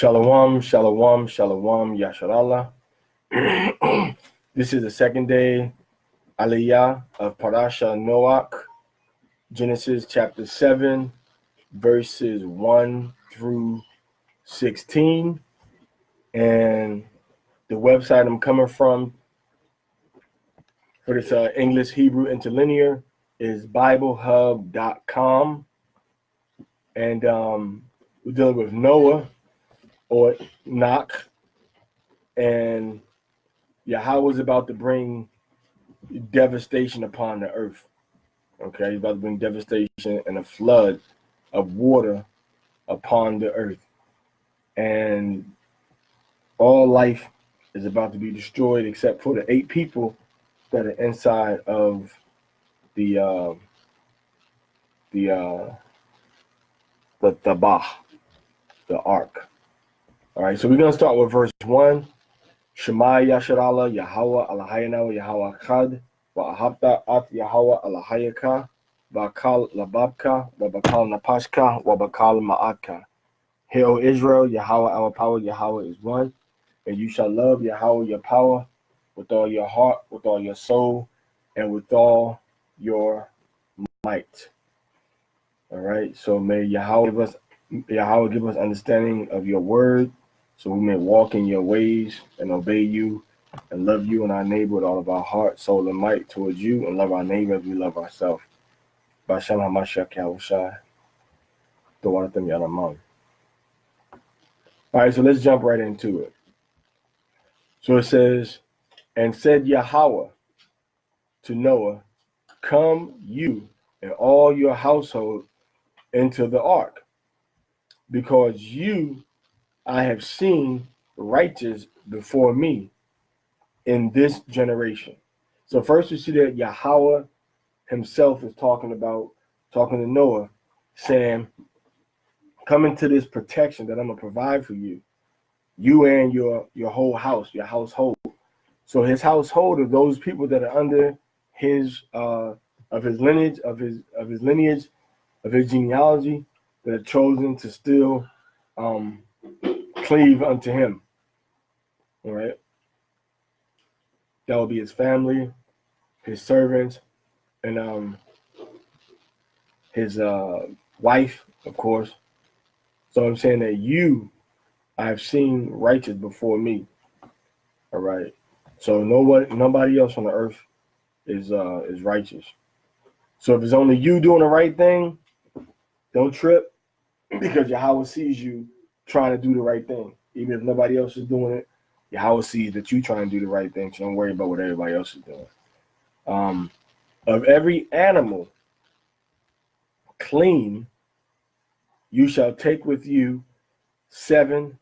Shalom, shalom, shalom, yasharallah. This is the second day, Aliyah of Parashah Noach, Genesis chapter 7, verses 1 through 16. And the website I'm coming from for this English Hebrew interlinear is BibleHub.com. And we're dealing with Noah or Noach. And Yahweh is about to bring devastation upon the earth. Okay, he's about to bring devastation and a flood of water upon the earth. And all life is about to be destroyed except for the 8 people that are inside of the Tabah, the ark. All right, so we're going to start with verse 1. Shema Yasharallah Yahweh Alahayana wa Yahweh Chad wa Ahabta at Yahweh Alahayaka Bakal Lababka wa Bakal Napashka wa Bakal Ma'atka. Hear, O Israel, Yahweh our power, Yahweh is one, and you shall love Yahweh your power with all your heart, with all your soul, and with all your might. All right, so may Yahweh give us understanding of your word, so we may walk in your ways and obey you and love you and our neighbor with all of our heart, soul, and might towards you, and love our neighbor as we love ourselves. B'Shem HaMashiach Yahushua, Dawanatam Yalamam. All right, so let's jump right into it. So it says, and said Yahweh to Noah, come you and all your household into the ark, because you I have seen righteous before me in this generation. So first we see that Yahweh himself is talking to Noah, saying, come into this protection that I'm going to provide for you, you and your whole house, your household. So his household are those people that are under his lineage, of his genealogy, that are chosen to still cleave unto him. All right. That will be his family, his servants, and his wife, of course. So I'm saying that I have seen righteous before me. All right. So nobody else on the earth is righteous. So if it's only you doing the right thing, don't trip, because Yahweh sees you trying to do the right thing. Even if nobody else is doing it, Yahweh sees that you trying to do the right thing, so don't worry about what everybody else is doing. Of every animal clean, you shall take with you 7,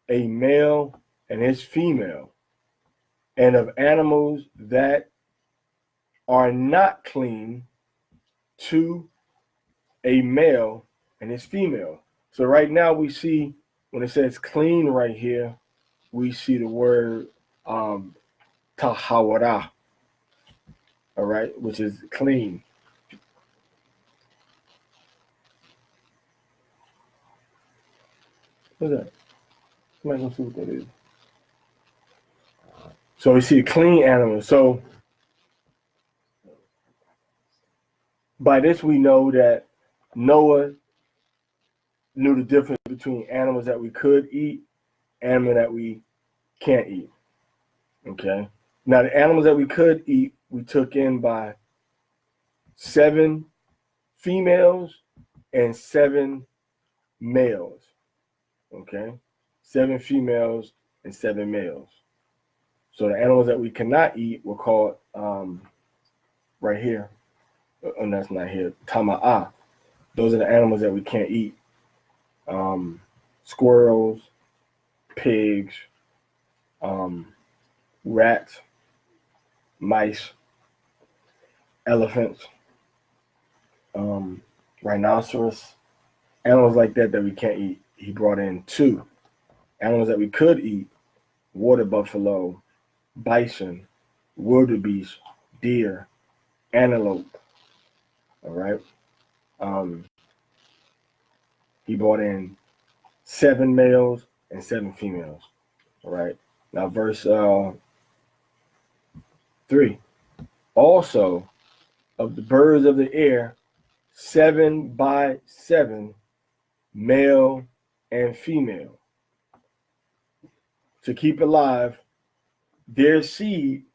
a male and his female. And of animals that are not clean, 2, a male and his female. So right now we see, when it says clean right here, we see the word tahawara, all right, which is clean. What's that? Somebody gonna see what that is. So we see a clean animal. So by this we know that Noah knew the difference between animals that we could eat, animals that we can't eat. Okay. Now the animals that we could eat, we took in by 7 females and 7 males. Okay. 7 females and 7 males. So the animals that we cannot eat were called right here. And that's not here. Tama'ah. Those are the animals that we can't eat. Squirrels, pigs, rats, mice, elephants, rhinoceros, animals like that we can't eat. He brought in 2 animals that we could eat: water buffalo, bison, wildebeest, deer, antelope. All right. He brought in 7 males and 7 females. All right. Now, verse 3. Also, of the birds of the air, 7 by 7, male and female, to keep alive their seed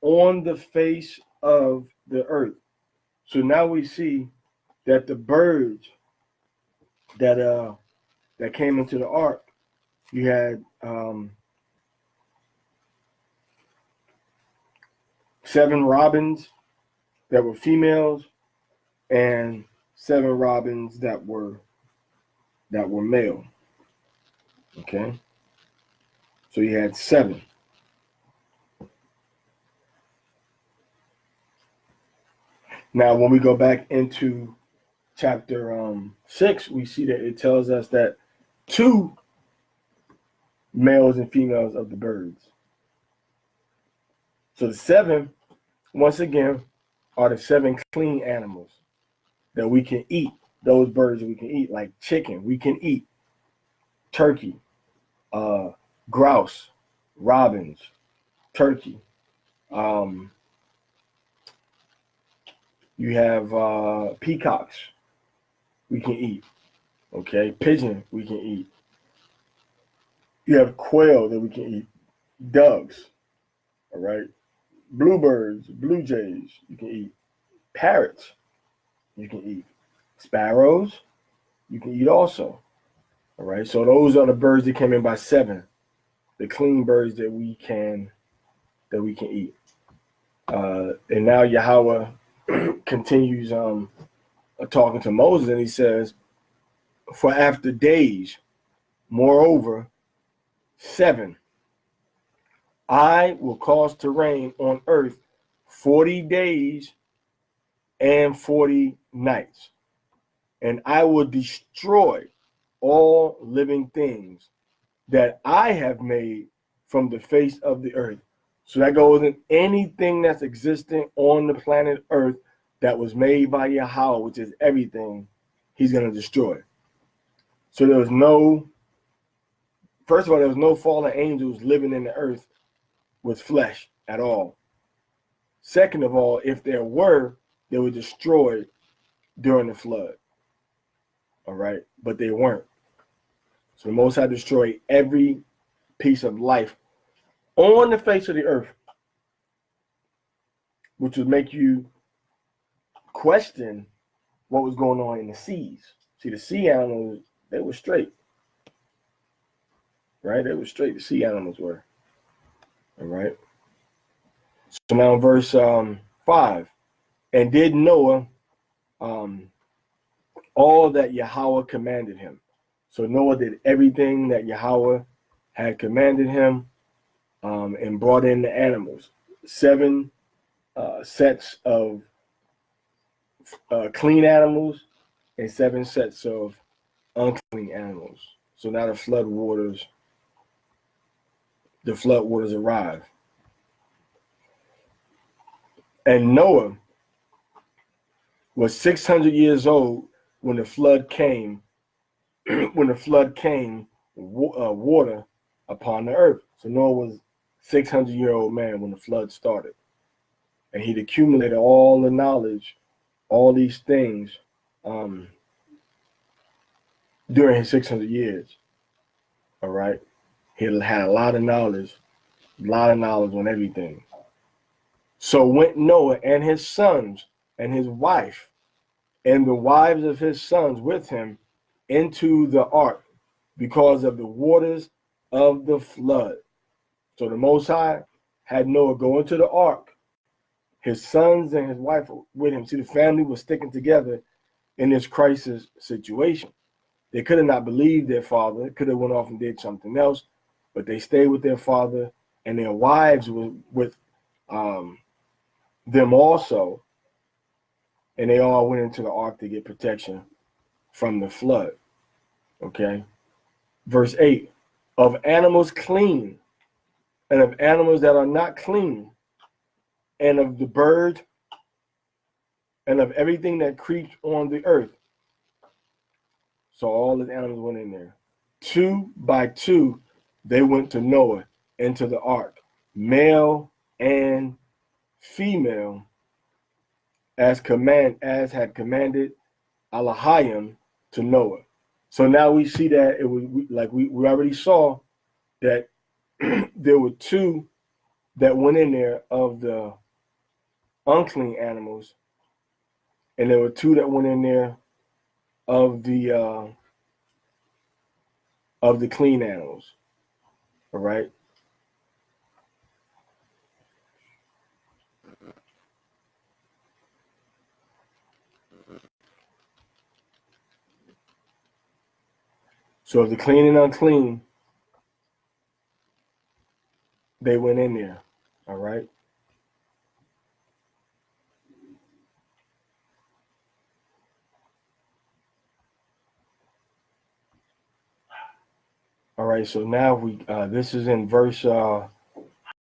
on the face of the earth. So now we see that the birds that came into the ark, you had 7 robins that were females and 7 robins that were male. Okay, so you had 7. Now, when we go back into chapter 6, we see that it tells us that 2 males and females of the birds. So the 7, once again, are the 7 clean animals that we can eat. Those birds that we can eat, like chicken, we can eat. Turkey, grouse, robins, turkey. You have peacocks, we can eat. Okay, pigeon, we can eat. You have quail that we can eat. Doves, all right. Bluebirds, blue jays, you can eat. Parrots, you can eat. Sparrows, you can eat also. All right, so those are the birds that came in by 7, the clean birds that we can eat. And now Yahweh continues talking to Moses, and he says, "For after days, moreover, 7, I will cause to rain on earth 40 days and 40 nights, and I will destroy all living things that I have made from the face of the earth." So that goes in anything that's existing on the planet Earth that was made by Yahweh, which is everything, he's going to destroy. So there was no, first of all, there was no fallen angels living in the earth with flesh at all. Second of all, if there were, they were destroyed during the flood. All right, but they weren't. So the Most High destroyed every piece of life on the face of the earth, which would make you question what was going on in the seas. See, the sea animals, they were straight. Right? They were straight. The sea animals were. All right. So now in verse 5, and did Noah all that Yahweh commanded him. So Noah did everything that Yahweh had commanded him, and brought in the animals. 7 sets of clean animals and 7 sets of unclean animals. So now the flood waters arrive. And Noah was 600 years old when the flood came. Water upon the earth. So Noah was 600-year-old man when the flood started, and he'd accumulated all the knowledge, all these things, during his 600 years. All right, he had a lot of knowledge on everything. So went Noah and his sons and his wife and the wives of his sons with him into the ark, because of the waters of the flood. So the Most High had Noah go into the ark, his sons and his wife with him. See, the family was sticking together in this crisis situation. They could have not believed their father, could have went off and did something else, but they stayed with their father, and their wives were with them also, and they all went into the ark to get protection from the flood. Okay. Verse 8, of animals clean and of animals that are not clean, and of the bird and of everything that creeps on the earth. So all the animals went in there. 2 by 2, they went to Noah into the ark, male and female, as had commanded Aliyah to Noah. So now we see that it was like we already saw that there were 2 that went in there of the unclean animals, and there were 2 that went in there of the clean animals. All right. So of the clean and unclean, they went in there. All right. All right. So now this is in verse